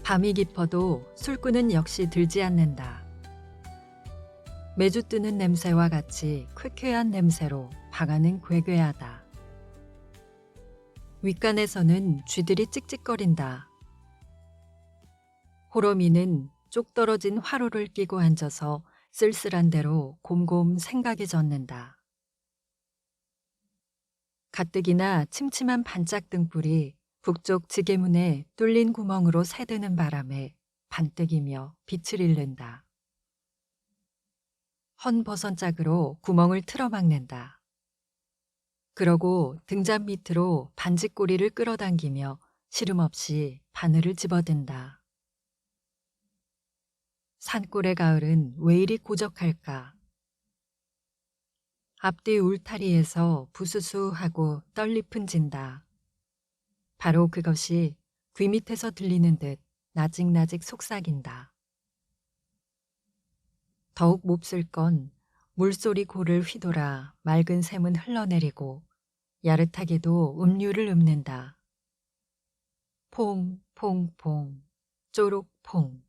밤이 깊어도 술꾼은 역시 들지 않는다. 매주 뜨는 냄새와 같이 쾌쾌한 냄새로 방안은 괴괴하다. 윗간에서는 쥐들이 찍찍거린다. 호러미는 쪽 떨어진 화로를 끼고 앉아서 쓸쓸한 대로 곰곰 생각에 젖는다. 가뜩이나 침침한 반짝 등불이 북쪽 지게문에 뚫린 구멍으로 새드는 바람에 반뜩이며 빛을 잃는다. 헌 버선짝으로 구멍을 틀어막는다. 그러고 등잔 밑으로 반지꼬리를 끌어당기며 시름없이 바늘을 집어든다. 산골의 가을은 왜 이리 고적할까? 앞뒤 울타리에서 부수수하고 떨리픈 진다. 바로 그것이 귀 밑에서 들리는 듯 나직나직 속삭인다. 더욱 몹쓸 건 물소리 고를 휘돌아 맑은 샘은 흘러내리고 야릇하게도 음류를 읊는다. 퐁퐁퐁 쪼록퐁.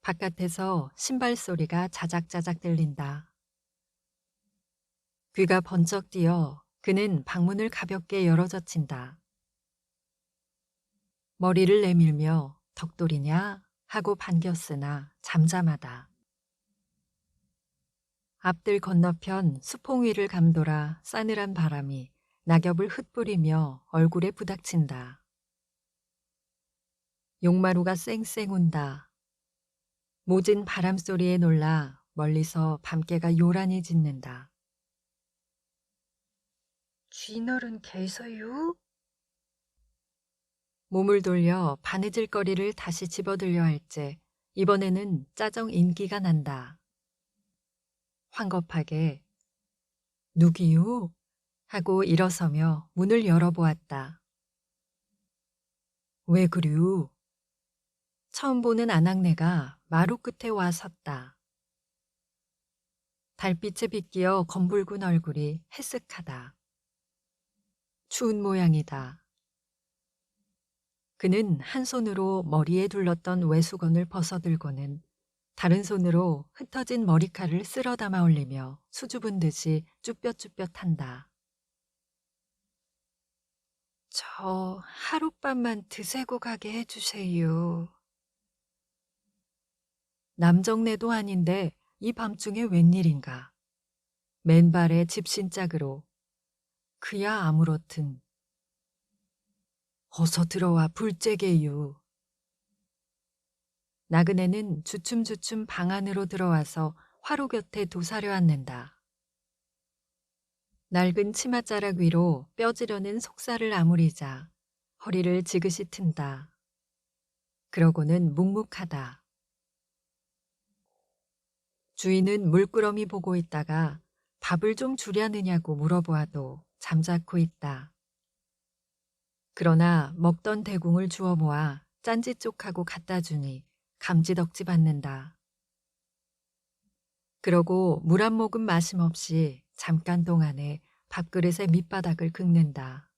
바깥에서 신발 소리가 자작자작 들린다. 귀가 번쩍 뛰어 그는 방문을 가볍게 열어젖힌다. 머리를 내밀며 덕돌이냐 하고 반겼으나 잠잠하다. 앞들 건너편 수퐁 위를 감돌아 싸늘한 바람이 낙엽을 흩뿌리며 얼굴에 부닥친다. 용마루가 쌩쌩 운다. 모진 바람소리에 놀라 멀리서 밤개가 요란히 짖는다. 쥐널은 개서유? 몸을 돌려 바느질거리를 다시 집어들려 할째 이번에는 짜정 인기가 난다. 황급하게 누기요? 하고 일어서며 문을 열어보았다. 왜 그리우? 처음 보는 아낙네가 마루 끝에 와 섰다. 달빛에 비끼어 검붉은 얼굴이 해쓱하다. 추운 모양이다. 그는 한 손으로 머리에 둘렀던 외수건을 벗어들고는 다른 손으로 흩어진 머리칼을 쓸어 담아 올리며 수줍은 듯이 쭈뼛쭈뼛한다. 저 하룻밤만 드세고 가게 해주세요. 남정네도 아닌데 이 밤중에 웬일인가. 맨발에 집신짝으로. 그야 아무렇든. 어서 들어와 불째게유. 나그네는 주춤주춤 방 안으로 들어와서 화로 곁에 도사려 앉는다. 낡은 치맛자락 위로 뼈지려는 속살을 아무리자 허리를 지그시 튼다. 그러고는 묵묵하다. 주인은 물끄러미 보고 있다가 밥을 좀 주려느냐고 물어보아도 잠자코 있다. 그러나 먹던 대궁을 주워 모아 짠지쪽하고 갖다 주니 감지덕지 받는다. 그러고 물 한 모금 마심 없이 잠깐 동안에 밥그릇의 밑바닥을 긁는다.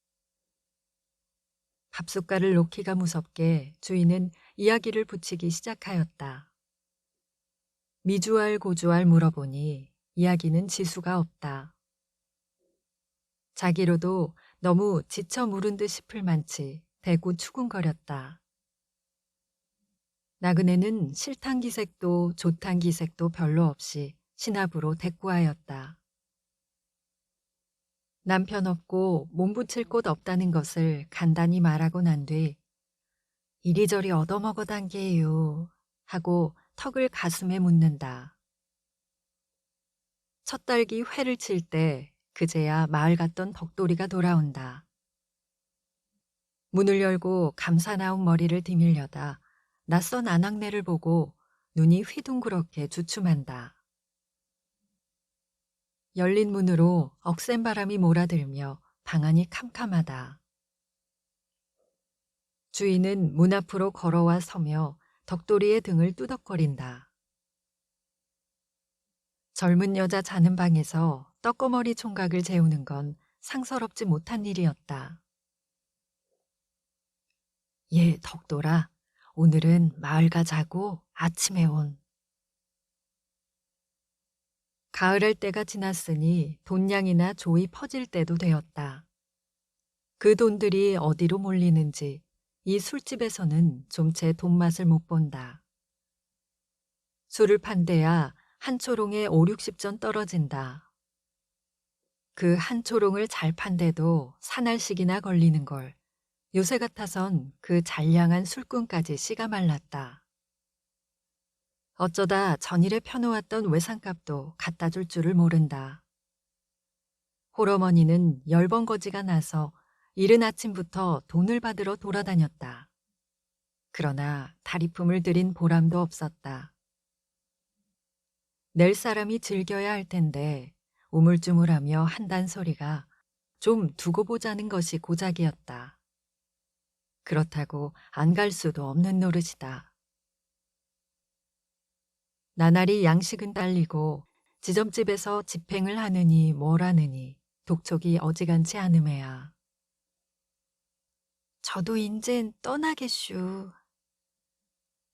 밥숟갈을 놓기가 무섭게 주인은 이야기를 붙이기 시작하였다. 미주알 고주알 물어보니 이야기는 지수가 없다. 자기로도 너무 지쳐 무른 듯 싶을 만치 대구 추궁거렸다. 나그네는 실탄 기색도 조탄 기색도 별로 없이 신압으로 대꾸하였다. 남편 없고 몸붙일 곳 없다는 것을 간단히 말하고 난 뒤 이리저리 얻어먹어 단게요 하고 턱을 가슴에 묻는다. 첫 딸기 회를 칠 때 그제야 마을 갔던 덕돌이가 돌아온다. 문을 열고 감사 나온 머리를 디밀려다 낯선 아낙네를 보고 눈이 휘둥그렇게 주춤한다. 열린 문으로 억센 바람이 몰아들며 방 안이 캄캄하다. 주인은 문 앞으로 걸어와 서며 덕돌이의 등을 뚜덕거린다. 젊은 여자 자는 방에서 떡거머리 총각을 재우는 건 상서롭지 못한 일이었다. 얘 덕돌아, 오늘은 마을 가자고 아침에 온. 가을할 때가 지났으니 돈량이나 조이 퍼질 때도 되었다. 그 돈들이 어디로 몰리는지 이 술집에서는 좀채 돈맛을 못 본다. 술을 판대야 한 초롱에 5, 60전 떨어진다. 그 한 초롱을 잘 판대도 사날씩이나 걸리는 걸 요새 같아선 그 잔량한 술꾼까지 씨가 말랐다. 어쩌다 전일에 펴놓았던 외상값도 갖다 줄 줄을 모른다. 홀어머니는 열번거지가 나서 이른 아침부터 돈을 받으러 돌아다녔다. 그러나 다리품을 들인 보람도 없었다. 낼 사람이 즐겨야 할 텐데 우물쭈물하며 한단 소리가 좀 두고 보자는 것이 고작이었다. 그렇다고 안 갈 수도 없는 노릇이다. 나날이 양식은 딸리고 지점집에서 집행을 하느니 뭘 하느니 독촉이 어지간치 않음에야. 저도 인젠 떠나겠슈.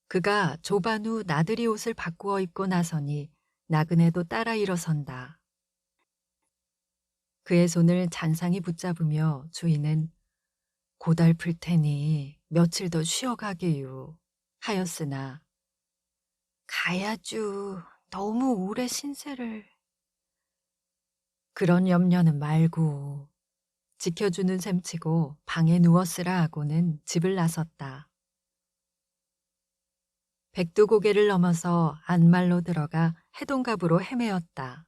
그가 조반 후 나들이 옷을 바꾸어 입고 나서니 나그네도 따라 일어선다. 그의 손을 잔상이 붙잡으며 주인은 고달플 테니 며칠 더 쉬어가게요 하였으나 가야쭈 너무 오래 신세를. 그런 염려는 말고 지켜주는 셈치고 방에 누웠으라 하고는 집을 나섰다. 백두고개를 넘어서 안말로 들어가 해동갑으로 헤매었다.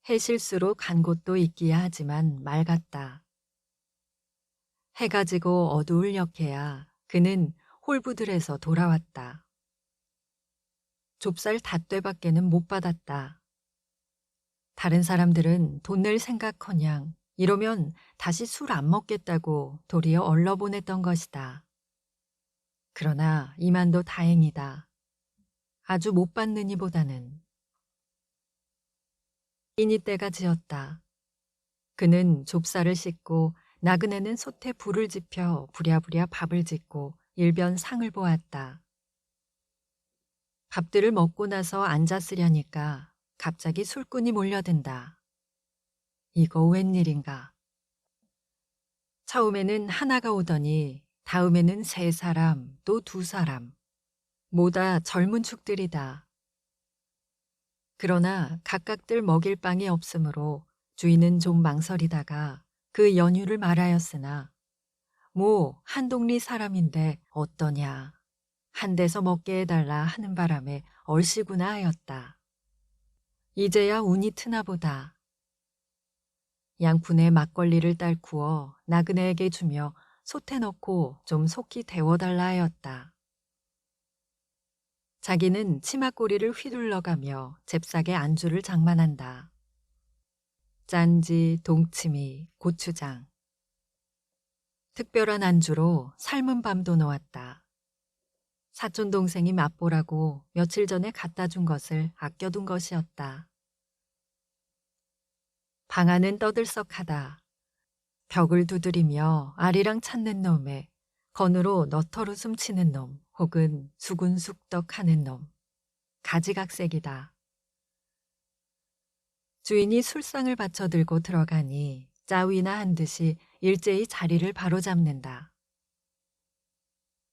해실수로 간 곳도 있기야 하지만 맑았다. 해가 지고 어두울 역해야 그는 홀부들에서 돌아왔다. 좁쌀 닷되밖에는 못 받았다. 다른 사람들은 돈 낼 생각커녕 이러면 다시 술 안 먹겠다고 도리어 얼러보냈던 것이다. 그러나 이만도 다행이다. 아주 못 받느니 보다는. 이니 때가 지었다. 그는 좁쌀을 씻고 나그네는 솥에 불을 지펴 부랴부랴 밥을 짓고 일변 상을 보았다. 밥들을 먹고 나서 앉았으려니까 갑자기 술꾼이 몰려든다. 이거 웬일인가. 처음에는 하나가 오더니 다음에는 3사람 또 2사람 모다 젊은 축들이다. 그러나 각각들 먹일 빵이 없으므로 주인은 좀 망설이다가 그 연유를 말하였으나 뭐 한동리 사람인데 어떠냐 한 데서 먹게 해달라 하는 바람에 얼씨구나 하였다. 이제야 운이 트나 보다. 양푼에 막걸리를 딸구어 나그네에게 주며 솥에 넣고 좀 속히 데워달라 하였다. 자기는 치맛꼬리를 휘둘러가며 잽싸게 안주를 장만한다. 짠지, 동치미, 고추장. 특별한 안주로 삶은 밤도 넣었다. 사촌 동생이 맛보라고 며칠 전에 갖다 준 것을 아껴둔 것이었다. 방 안은 떠들썩하다. 벽을 두드리며 아리랑 찾는 놈에 건으로 너털웃음 치는 놈 혹은 수군숙덕 하는 놈. 가지각색이다. 주인이 술상을 받쳐 들고 들어가니 짜위나 한 듯이 일제히 자리를 바로잡는다.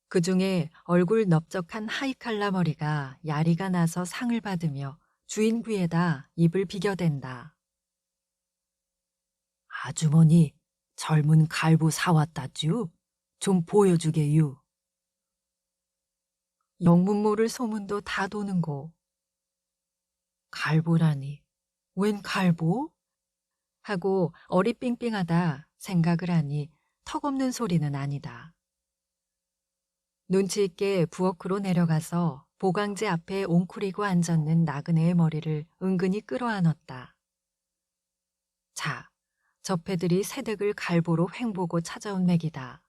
그 중에 얼굴 넓적한 하이칼라 머리가 야리가 나서 상을 받으며 주인 귀에다 입을 비겨댄다. 아주머니, 젊은 갈보 사왔다쭈? 좀 보여주게유. 영문 모를 소문도 다 도는고. 갈보라니, 웬 갈보? 하고 어리삥삥하다 생각을 하니 턱없는 소리는 아니다. 눈치 있게 부엌으로 내려가서 보강제 앞에 옹크리고 앉았는 나그네의 머리를 은근히 끌어안았다. 자, 저패들이 새댁을 갈보로 횡보고 찾아온 맥이다.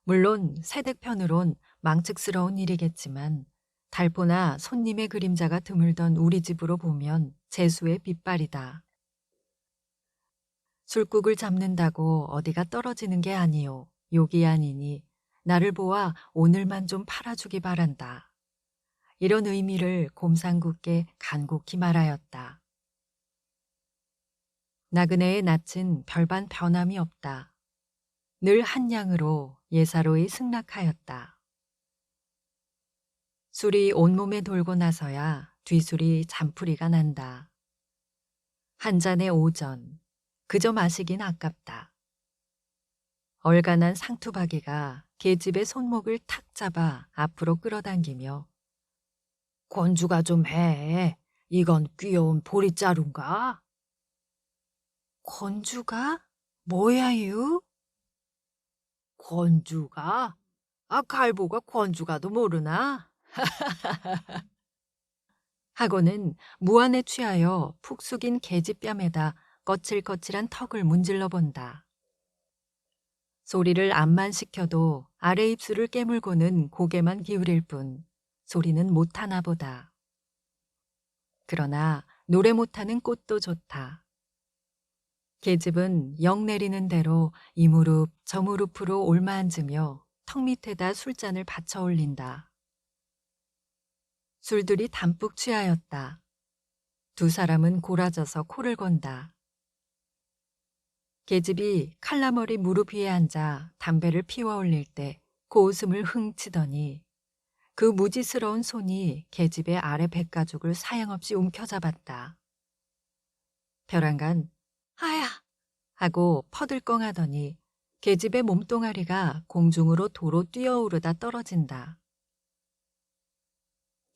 물론 새댁 편으론 망측스러운 일이겠지만 달포나 손님의 그림자가 드물던 우리 집으로 보면 재수의 빛발이다. 술국을 잡는다고 어디가 떨어지는 게 아니요. 욕이 아니니 나를 보아 오늘만 좀 팔아주기 바란다. 이런 의미를 곰상궂게 간곡히 말하였다. 나그네의 낯은 별반 변함이 없다. 늘 한량으로 예사로이 승낙하였다. 술이 온몸에 돌고 나서야 뒤술이 잔풀이가 난다. 한 잔의 오전, 그저 마시긴 아깝다. 얼간한 상투박이가 계집의 손목을 탁 잡아 앞으로 끌어당기며 권주가 좀 해. 이건 귀여운 보리자루인가? 권주가? 뭐야유? 권주가? 아, 갈보가 권주가도 모르나? 하고는 무안에 취하여 푹 숙인 계집뺨에다 거칠거칠한 턱을 문질러 본다. 소리를 암만 시켜도 아래 입술을 깨물고는 고개만 기울일 뿐 소리는 못하나 보다. 그러나 노래 못하는 꽃도 좋다. 계집은 영 내리는 대로 이 무릎 저 무릎으로 올마앉으며 턱 밑에다 술잔을 받쳐 올린다. 술들이 담뿍 취하였다. 두 사람은 골아져서 코를 건다. 계집이 칼라머리 무릎 위에 앉아 담배를 피워 올릴 때 고웃음을 흥치더니 그 무지스러운 손이 계집의 아래 백가죽을 사양없이 움켜잡았다. 벼랑간 아야 하고 퍼들껑하더니 계집의 몸뚱아리가 공중으로 도로 뛰어오르다 떨어진다.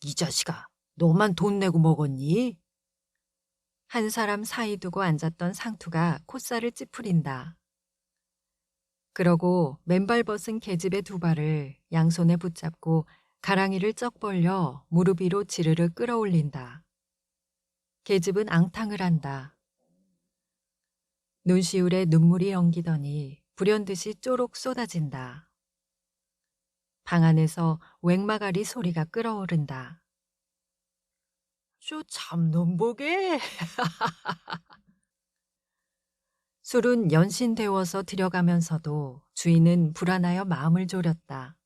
이 자식아, 너만 돈 내고 먹었니? 한 사람 사이 두고 앉았던 상투가 콧살을 찌푸린다. 그러고 맨발 벗은 계집의 두 발을 양손에 붙잡고 가랑이를 쩍 벌려 무릎 위로 지르르 끌어올린다. 계집은 앙탕을 한다. 눈시울에 눈물이 연기더니 불현듯이 쪼록 쏟아진다. 방 안에서 웽마가리 소리가 끓어오른다. 저 참놈 보게. 술은 연신되어서 들여가면서도 주인은 불안하여 마음을 졸였다.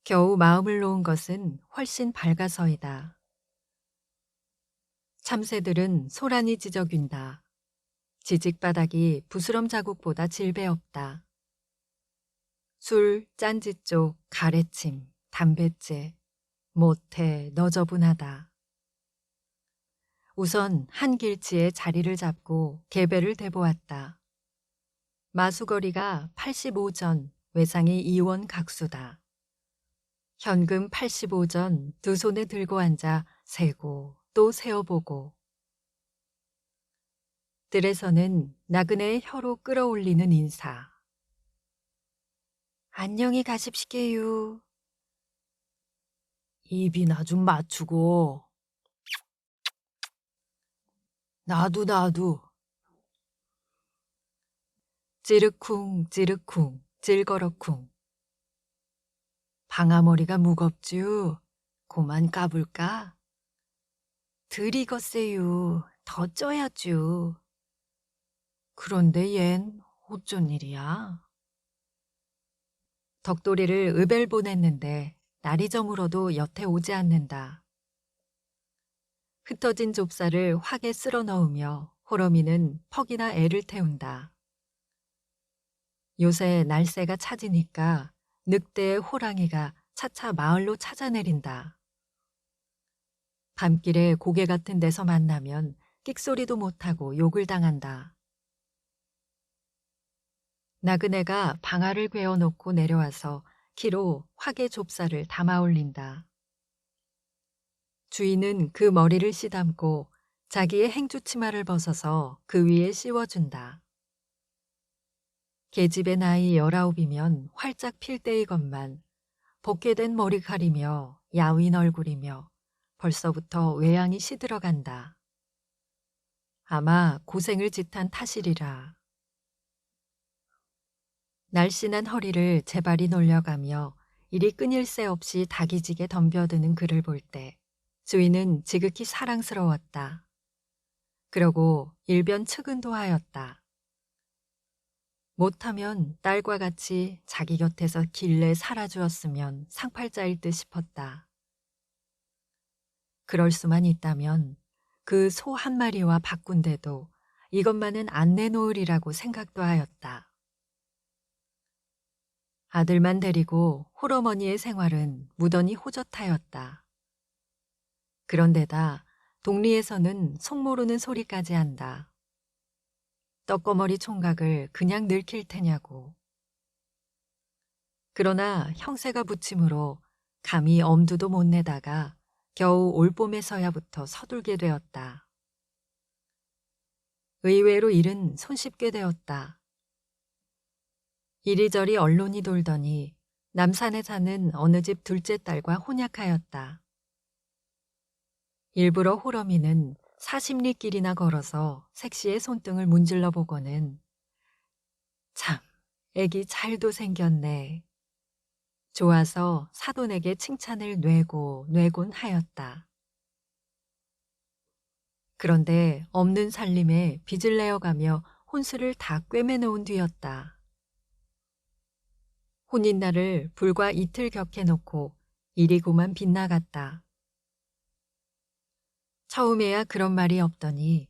겨우 마음을 놓은 것은 훨씬 밝아서이다. 참새들은 소란이 지저귄다. 지직바닥이 부스럼 자국보다 질배 없다. 술, 짠지쪽, 가래침, 담뱃재, 못해 너저분하다. 우선 한 길치에 자리를 잡고 개배를 대보았다. 마수거리가 85전, 외상이 2원 각수다. 현금 85전 두 손에 들고 앉아 세고 또 세어보고. 들에서는 나그네의 혀로 끌어올리는 인사. 안녕히 가십시게요. 입이나 좀 맞추고. 나도. 찌르쿵 찌르쿵 찔거러쿵. 방아머리가 무겁쥬. 고만 까불까? 들이거세요. 더 쪄야쥬. 그런데 얜 어쩐 일이야? 덕돌이를 의벨 보냈는데 날이 저물어도 여태 오지 않는다. 흩어진 좁쌀을 확에 쓸어 넣으며 호러미는 퍽이나 애를 태운다. 요새 날새가 차지니까 늑대의 호랑이가 차차 마을로 찾아내린다. 밤길에 고개 같은 데서 만나면 끽소리도 못하고 욕을 당한다. 나그네가 방아를 괴어놓고 내려와서 키로 확의 좁쌀을 담아 올린다. 주인은 그 머리를 씨담고 자기의 행주치마를 벗어서 그 위에 씌워준다. 계집의 나이 19이면 활짝 필 때이건만 벗게 된 머리칼이며 야윈 얼굴이며 벌써부터 외양이 시들어간다. 아마 고생을 짓한 탓이리라. 날씬한 허리를 재발이 놀려가며 이리 끊일 새 없이 다기지게 덤벼드는 그를 볼 때 주인은 지극히 사랑스러웠다. 그러고 일변 측은도 하였다. 못하면 딸과 같이 자기 곁에서 길래 살아주었으면 상팔자일 듯 싶었다. 그럴 수만 있다면 그 소 한 마리와 바꾼데도 이것만은 안 내놓으리라고 생각도 하였다. 아들만 데리고 홀어머니의 생활은 무던히 호젓하였다. 그런데다 동리에서는 속 모르는 소리까지 한다. 떡거머리 총각을 그냥 늙힐 테냐고. 그러나 형세가 부침으로 감히 엄두도 못 내다가 겨우 올봄에서야부터 서둘게 되었다. 의외로 일은 손쉽게 되었다. 이리저리 언론이 돌더니 남산에 사는 어느 집 둘째 딸과 혼약하였다. 일부러 호러미는 40리 길이나 걸어서 색시의 손등을 문질러 보고는 참, 애기 잘도 생겼네. 좋아서 사돈에게 칭찬을 뇌곤 하였다. 그런데 없는 살림에 빚을 내어가며 혼수를 다 꿰매놓은 뒤였다. 혼인날을 불과 이틀 격해놓고 일이 고만 빗나갔다. 처음에야 그런 말이 없더니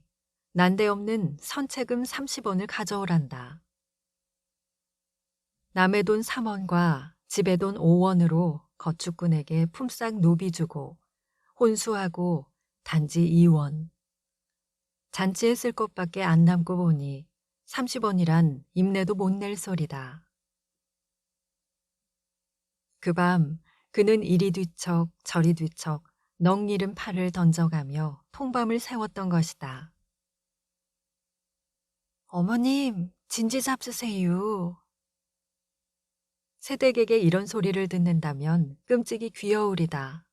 난데없는 선체금 30원을 가져오란다. 남의 돈 3원과 집의 돈 5원으로 거축꾼에게 품삯 노비 주고 혼수하고 단지 2원. 잔치에 쓸 것밖에 안 남고 보니 30원이란 입내도 못 낼 소리다. 그 밤 그는 이리 뒤척 저리 뒤척 넋 잃은 팔을 던져가며 통밤을 새웠던 것이다. 어머님, 진지 잡수세요. 새댁에게 이런 소리를 듣는다면 끔찍이 귀여우리다.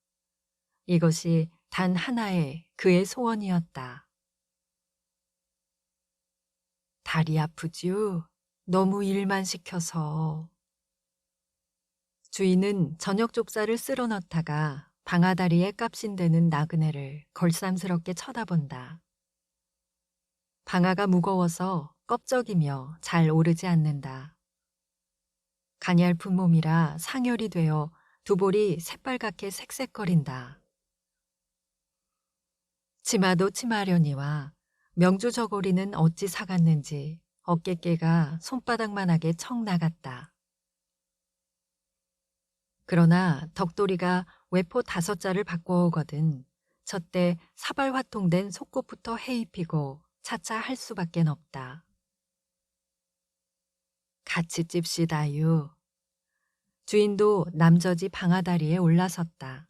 이것이 단 하나의 그의 소원이었다. 다리 아프지요? 너무 일만 시켜서. 주인은 저녁 좁쌀을 쓸어 넣다가 방아다리에 깝신대는 나그네를 걸쌈스럽게 쳐다본다. 방아가 무거워서 껍적이며 잘 오르지 않는다. 가냘픈 몸이라 상열이 되어 두 볼이 새빨갛게 색색거린다. 치마도 치마려니와 명주 저고리는 어찌 사갔는지 어깨깨가 손바닥만하게 척 나갔다. 그러나 덕돌이가 외포 5자를 바꿔오거든 저때 사발화통된 속옷부터 해입히고 차차 할 수밖엔 없다. 같이 찝시다유. 주인도 남저지 방아다리에 올라섰다.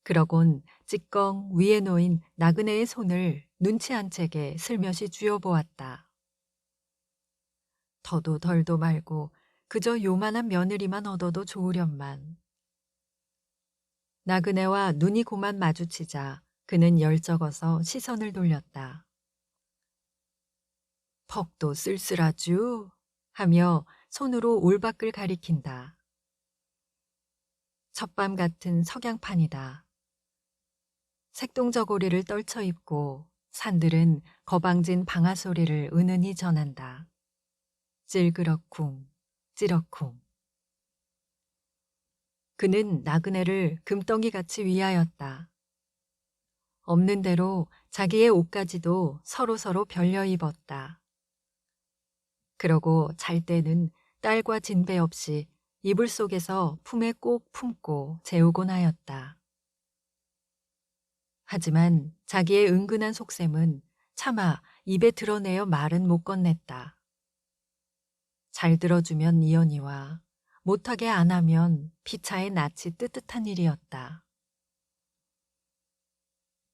그러곤 찌껑 위에 놓인 나그네의 손을 눈치 안 채게 슬며시 쥐어보았다. 더도 덜도 말고 그저 요만한 며느리만 얻어도 좋으련만. 나그네와 눈이 고만 마주치자 그는 열적어서 시선을 돌렸다. 퍽도 쓸쓸하쥬 하며 손으로 울밖을 가리킨다. 첫밤 같은 석양판이다. 색동저고리를 떨쳐 입고 산들은 거방진 방아 소리를 은은히 전한다. 찔그럭쿵 찌럭쿵. 그는 나그네를 금덩이같이 위하였다. 없는 대로 자기의 옷까지도 서로서로 별려 입었다. 그러고 잘 때는 딸과 진배 없이 이불 속에서 품에 꼭 품고 재우곤 하였다. 하지만 자기의 은근한 속셈은 차마 입에 드러내어 말은 못 건넸다. 잘 들어주면 이연이와 못하게 안 하면 피차의 낯이 뜨뜻한 일이었다.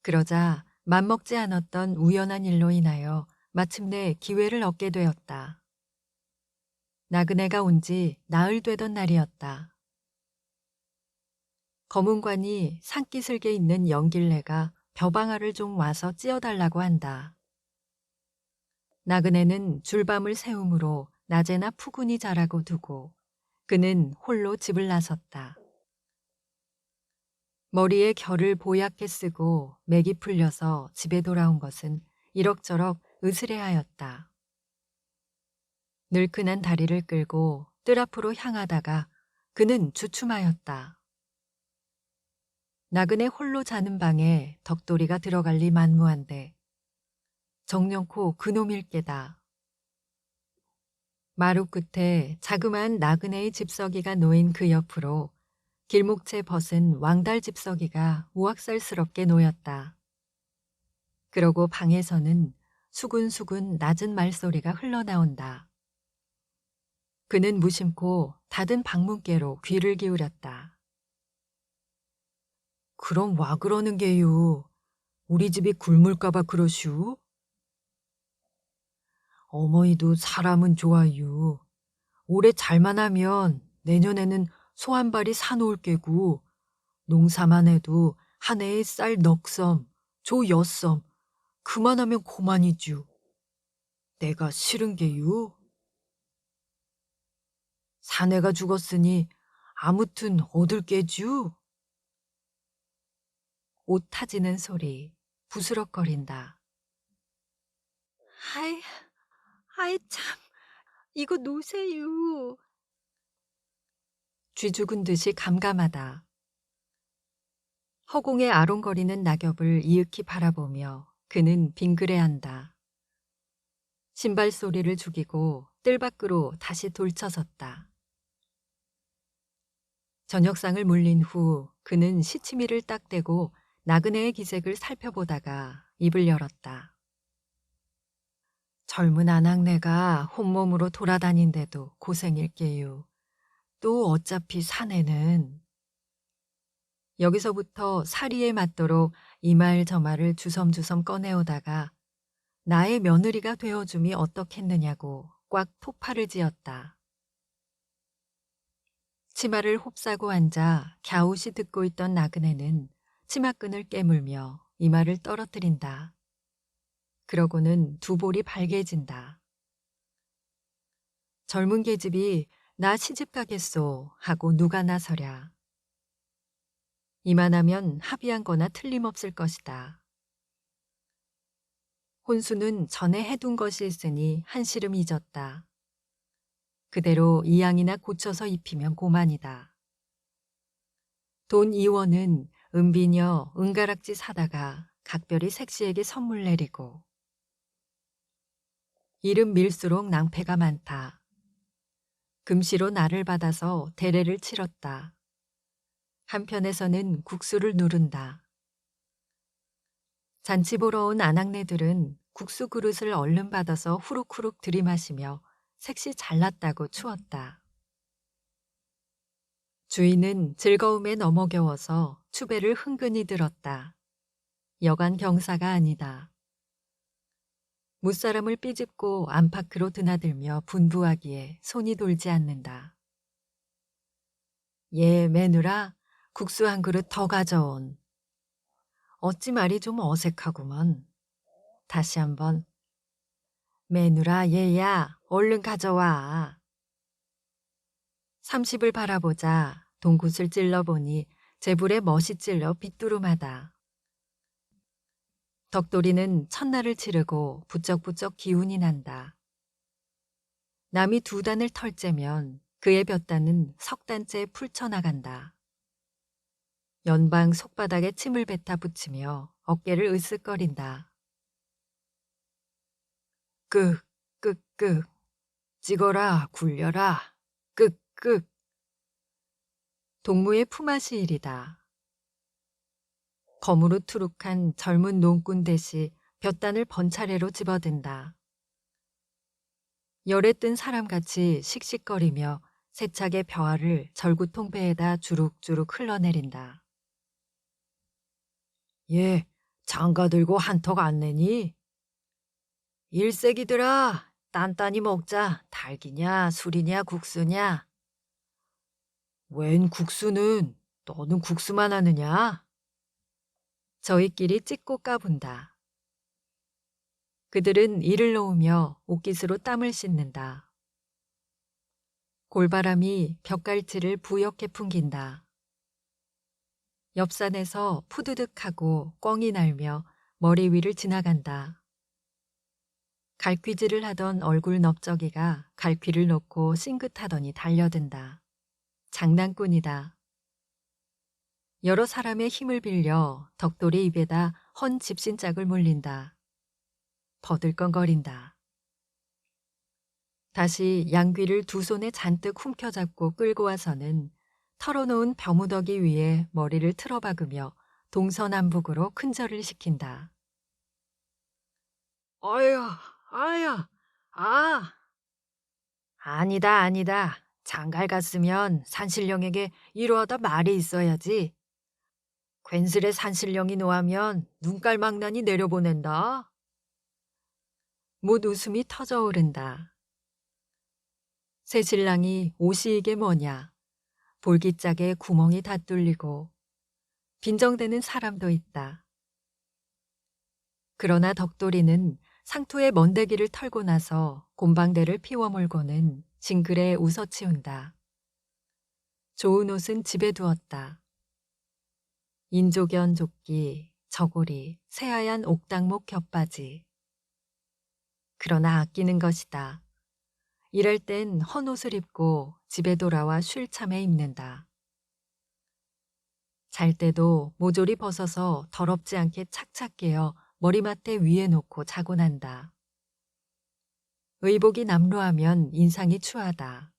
그러자 맘먹지 않았던 우연한 일로 인하여 마침내 기회를 얻게 되었다. 나그네가 온 지 나흘 되던 날이었다. 거문관이 산기슭에 있는 연길래가 벼방아를 좀 와서 찧어달라고 한다. 나그네는 줄밤을 세움으로 낮에나 푸근히 자라고 두고 그는 홀로 집을 나섰다. 머리에 결을 보얗게 쓰고 맥이 풀려서 집에 돌아온 것은 이럭저럭 으스레하였다. 늘큰한 다리를 끌고 뜰 앞으로 향하다가 그는 주춤하였다. 나그네 홀로 자는 방에 덕돌이가 들어갈 리 만무한데 정령코 그놈일 게다. 마루 끝에 자그마한 나그네의 집서기가 놓인 그 옆으로 길목채 벗은 왕달 집서기가 우악살스럽게 놓였다. 그러고 방에서는 수군수군 낮은 말소리가 흘러나온다. 그는 무심코 닫은 방문께로 귀를 기울였다. 그럼 와 그러는 게유. 우리 집이 굶을까봐 그러슈? 어머니도 사람은 좋아유. 올해 잘만 하면 내년에는 소 한 발이 사놓을 게고 농사만 해도 한 해에 쌀 넉섬, 조 여섬 그만하면 고만이쥬. 내가 싫은 게유. 사내가 죽었으니 아무튼 얻을 게쥬. 옷 타지는 소리, 부스럭거린다. 아이, 아이 참, 이거 놓으세요. 쥐 죽은 듯이 감감하다. 허공에 아롱거리는 낙엽을 이윽히 바라보며 그는 빙그레한다. 신발 소리를 죽이고 뜰 밖으로 다시 돌쳐섰다. 저녁상을 물린 후 그는 시치미를 딱 떼고 나그네의 기색을 살펴보다가 입을 열었다. 젊은 아낙네가 혼몸으로 돌아다닌데도 고생일게요. 또 어차피 사내는. 여기서부터 사리에 맞도록 이 말 저 말을 주섬주섬 꺼내오다가 나의 며느리가 되어줌이 어떻겠느냐고 꽉 토파를 지었다. 치마를 홉싸고 앉아 갸웃이 듣고 있던 나그네는 치마끈을 깨물며 이마를 떨어뜨린다. 그러고는 두 볼이 발개진다. 젊은 계집이 나 시집 가겠소 하고 누가 나서랴. 이만하면 합의한 거나 틀림없을 것이다. 혼수는 전에 해둔 것이 있으니 한시름 잊었다. 그대로 이양이나 고쳐서 입히면 고만이다. 돈 2원은 은비녀 은가락지 사다가 각별히 색시에게 선물 내리고. 이름 밀수록 낭패가 많다. 금시로 나를 받아서 대례를 치렀다. 한편에서는 국수를 누른다. 잔치 보러 온 아낙네들은 국수 그릇을 얼른 받아서 후룩후룩 들이마시며 색시 잘났다고 추었다. 주인은 즐거움에 넘어겨워서 추배를 흥근히 들었다. 여간 경사가 아니다. 무사람을 삐집고 안팎으로 드나들며 분부하기에 손이 돌지 않는다. 예, 매누라, 국수 한 그릇 더 가져온. 어찌 말이 좀 어색하구먼. 다시 한번. 매누라, 얘야, 얼른 가져와. 30을 바라보자 동굿을 찔러보니 제불에 멋이 찔러 빗두름하다. 덕돌이는 첫날을 치르고 부쩍부쩍 기운이 난다. 남이 두 단을 털째면 그의 몇 단은 석 단째 풀쳐나간다. 연방 속바닥에 침을 뱉어 붙이며 어깨를 으쓱거린다. 끄, 끄, 찍어라, 굴려라, 끄. 동무의 품앗이 일이다. 검으로 투룩한 젊은 농꾼 대시 몇 단을 번차례로 집어든다. 열에 뜬 사람같이 씩씩거리며 세차게 벼알을 절구통배에다 주룩주룩 흘러내린다. 예, 장가 들고 한턱 안 내니? 일색이들아, 딴딴이 먹자. 닭이냐, 술이냐, 국수냐? 웬 국수는? 너는 국수만 하느냐? 저희끼리 찍고 까분다. 그들은 이를 놓으며 옷깃으로 땀을 씻는다. 골바람이 벽갈치를 부옇게 풍긴다. 옆산에서 푸드득하고 꿩이 날며 머리 위를 지나간다. 갈퀴질을 하던 얼굴 넓적이가 갈퀴를 놓고 싱긋하더니 달려든다. 장난꾼이다. 여러 사람의 힘을 빌려 덕돌이 입에다 헌 집신짝을 물린다. 버들컹거린다. 다시 양귀를 두 손에 잔뜩 훔켜잡고 끌고 와서는 털어놓은 벼무더기 위에 머리를 틀어박으며 동서남북으로 큰절을 시킨다. 아야, 아야, 아! 아니다, 아니다. 장갈 갔으면 산신령에게 이러하다 말이 있어야지. 괜스레 산신령이 노하면 눈깔망나니 내려보낸다. 못 웃음이 터져 오른다. 새신랑이 옷이 이게 뭐냐. 볼기짝에 구멍이 다 뚫리고 빈정대는 사람도 있다. 그러나 덕돌이는 상투의 먼데기를 털고 나서 곰방대를 피워물고는 징그레 웃어치운다. 좋은 옷은 집에 두었다. 인조견 조끼, 저고리, 새하얀 옥당목 겹바지. 그러나 아끼는 것이다. 이럴 땐 헌옷을 입고 집에 돌아와 쉴 참에 입는다. 잘 때도 모조리 벗어서 더럽지 않게 착착 깨어 머리맡에 위에 놓고 자곤 한다. 의복이 남루하면 인상이 추하다.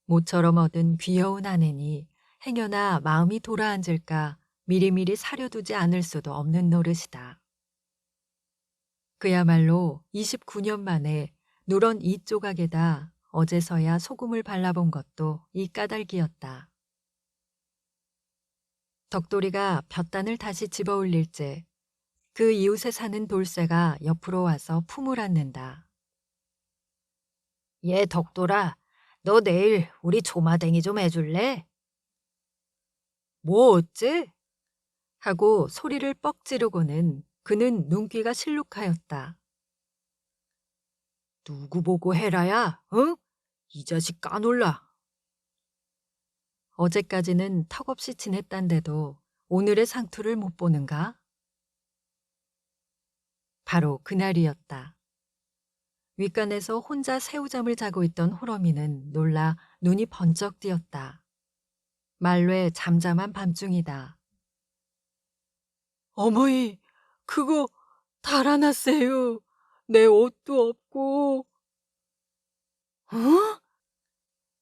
모처럼 얻은 귀여운 아내니 행여나 마음이 돌아앉을까 미리미리 사려두지 않을 수도 없는 노릇이다. 그야말로 29년 만에 누런 이 조각에다 어제서야 소금을 발라본 것도 이 까닭이었다. 덕돌이가 볕단을 다시 집어올릴째 그 이웃에 사는 돌쇠가 옆으로 와서 품을 안는다. 얘 덕돌아, 너 내일 우리 조마댕이 좀 해줄래? 뭐 어째? 하고 소리를 뻑 지르고는 그는 눈귀가 실룩하였다. 누구 보고 해라야, 응? 이 자식 까놀라. 어제까지는 턱없이 지냈단데도 오늘의 상투를 못 보는가? 바로 그날이었다. 윗간에서 혼자 새우잠을 자고 있던 호러미는 놀라 눈이 번쩍 띄었다. 말외 잠잠한 밤중이다. 어머니, 그거 달아났어요. 내 옷도 없고. 어?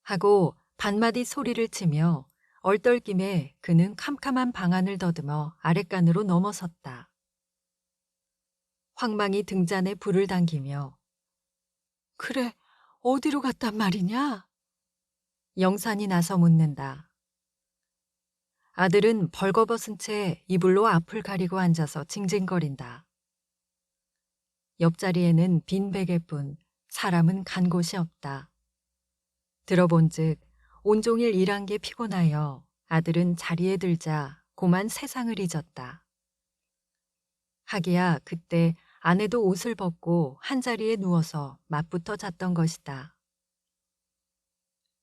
하고 반마디 소리를 치며 얼떨김에 그는 캄캄한 방안을 더듬어 아랫간으로 넘어섰다. 황망이 등잔에 불을 당기며 그래, 어디로 갔단 말이냐? 영산이 나서 묻는다. 아들은 벌거벗은 채 이불로 앞을 가리고 앉아서 징징거린다. 옆자리에는 빈 베개뿐 사람은 간 곳이 없다. 들어본즉 온종일 일한 게 피곤하여 아들은 자리에 들자 고만 세상을 잊었다. 하기야 그때 아내도 옷을 벗고 한자리에 누워서 맞붙어 잤던 것이다.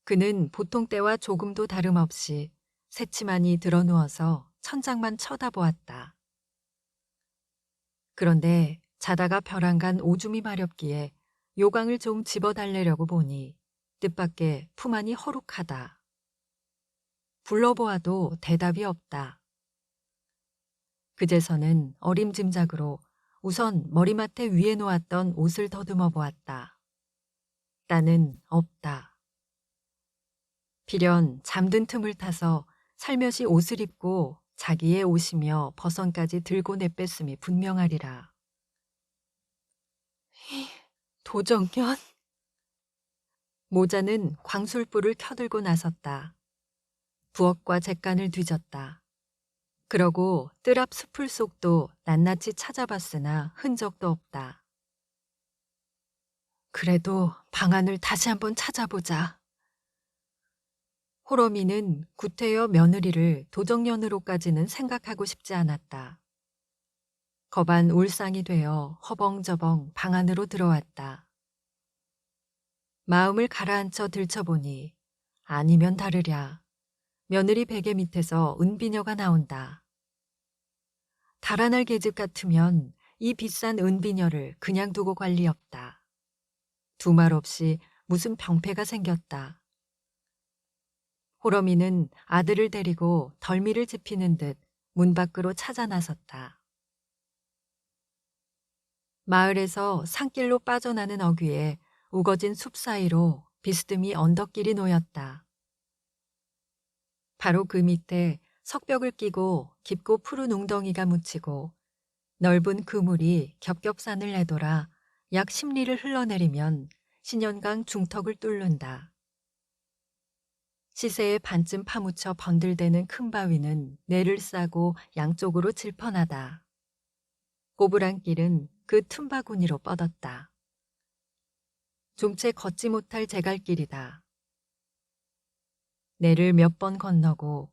그는 보통 때와 조금도 다름없이 새치만이 드러누워서 천장만 쳐다보았다. 그런데 자다가 벼랑간 오줌이 마렵기에 요강을 좀 집어달래려고 보니 뜻밖의 품 안이 허룩하다. 불러보아도 대답이 없다. 그제서는 어림짐작으로 우선 머리맡에 위에 놓았던 옷을 더듬어 보았다. 나는 없다. 필연 잠든 틈을 타서 살며시 옷을 입고 자기의 옷이며 버선까지 들고 내뺐음이 분명하리라. 도정년? 모자는 광술불을 켜들고 나섰다. 부엌과 잿간을 뒤졌다. 그러고 뜰 앞 수풀 속도 낱낱이 찾아봤으나 흔적도 없다. 그래도 방안을 다시 한번 찾아보자. 호러미는 구태여 며느리를 도정년으로까지는 생각하고 싶지 않았다. 겁안 울상이 되어 허벙저벙 방 안으로 들어왔다. 마음을 가라앉혀 들춰보니 아니면 다르랴. 며느리 베개 밑에서 은비녀가 나온다. 달아날 계집 같으면 이 비싼 은비녀를 그냥 두고 갈 리 없다. 두 말 없이 무슨 병폐가 생겼다. 호러미는 아들을 데리고 덜미를 지피는 듯 문 밖으로 찾아 나섰다. 마을에서 산길로 빠져나는 어귀에 우거진 숲 사이로 비스듬히 언덕길이 놓였다. 바로 그 밑에 석벽을 끼고 깊고 푸른 웅덩이가 묻히고 넓은 그물이 겹겹산을 내돌아 약 10리를 흘러내리면 신연강 중턱을 뚫는다. 시세에 반쯤 파묻혀 번들대는 큰 바위는 내를 싸고 양쪽으로 질펀하다. 꼬부랑 길은 그 틈바구니로 뻗었다. 좀채 걷지 못할 제갈길이다. 내를 몇 번 건너고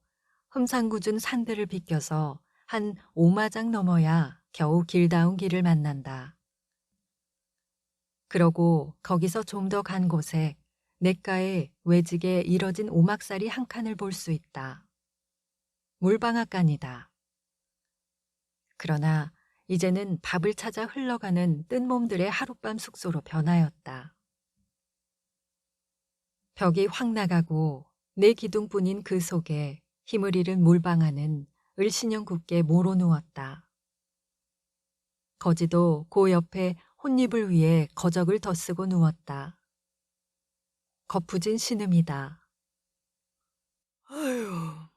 흠상궂은 산들을 비껴서 한 5마장 넘어야 겨우 길다운 길을 만난다. 그러고 거기서 좀 더 간 곳에 냇가에 외직에 이뤄진 오막살이 한 칸을 볼 수 있다. 물방앗간이다. 그러나 이제는 밥을 찾아 흘러가는 뜬 몸들의 하룻밤 숙소로 변하였다. 벽이 확 나가고 내 기둥뿐인 그 속에 힘을 잃은 물방아는 을신형 굳게 모로 누웠다. 거지도 그 옆에 혼잎을 위에 거적을 덧쓰고 누웠다. 거푸진 신음이다. 아휴,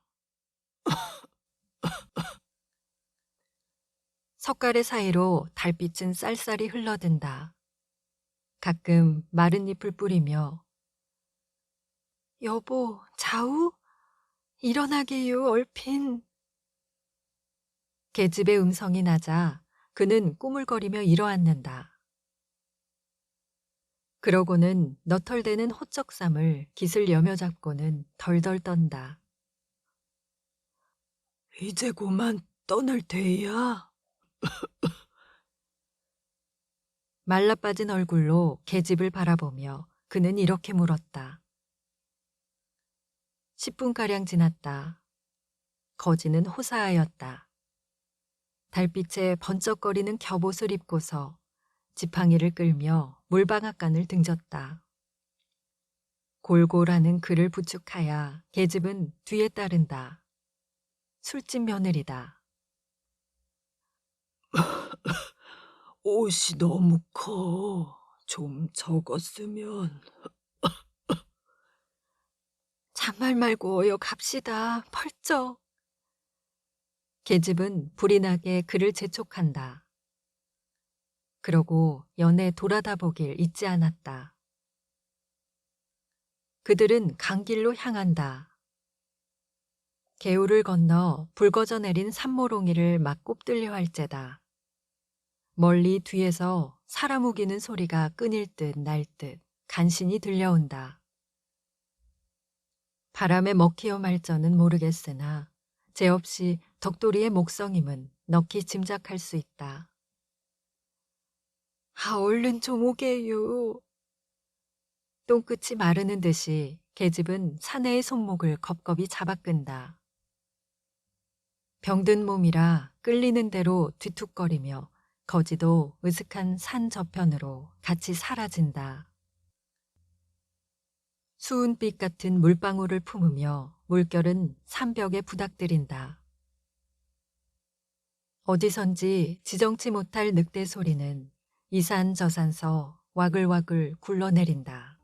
석가래 사이로 달빛은 쌀쌀이 흘러든다. 가끔 마른 잎을 뿌리며 여보, 자우? 일어나게요, 얼핀. 계집의 음성이 나자 그는 꾸물거리며 일어앉는다. 그러고는 너털대는 호적삼을 깃을 여며잡고는 덜덜 떤다. 이제 그만 떠날 테야. 말라빠진 얼굴로 계집을 바라보며 그는 이렇게 물었다. 10분가량 지났다. 거지는 호사하였다. 달빛에 번쩍거리는 겹옷을 입고서 지팡이를 끌며 물방앗간을 등졌다. 골골하는 그를 부축하야 계집은 뒤에 따른다. 술집 며느리다. 옷이 너무 커. 좀 적었으면. 잔말 말고 어여 갑시다. 펄쩍. 계집은 불이 나게 그를 재촉한다. 그러고 연애 돌아다 보길 잊지 않았다. 그들은 강길로 향한다. 개울을 건너 붉어져 내린 산모롱이를 막 꼽들려 할째다. 멀리 뒤에서 사람 우기는 소리가 끊일 듯 날 듯 간신히 들려온다. 바람에 먹히어 말전은 모르겠으나 제 없이 덕돌이의 목성임은 넋이 짐작할 수 있다. 아, 얼른 좀 오게요. 똥끝이 마르는 듯이 계집은 사내의 손목을 겁겁이 잡아 끈다. 병든 몸이라 끌리는 대로 뒤툭거리며 거지도 으슥한 산 저편으로 같이 사라진다. 수은빛 같은 물방울을 품으며 물결은 산벽에 부닥들인다. 어디선지 지정치 못할 늑대 소리는 이산 저산서 와글와글 굴러내린다.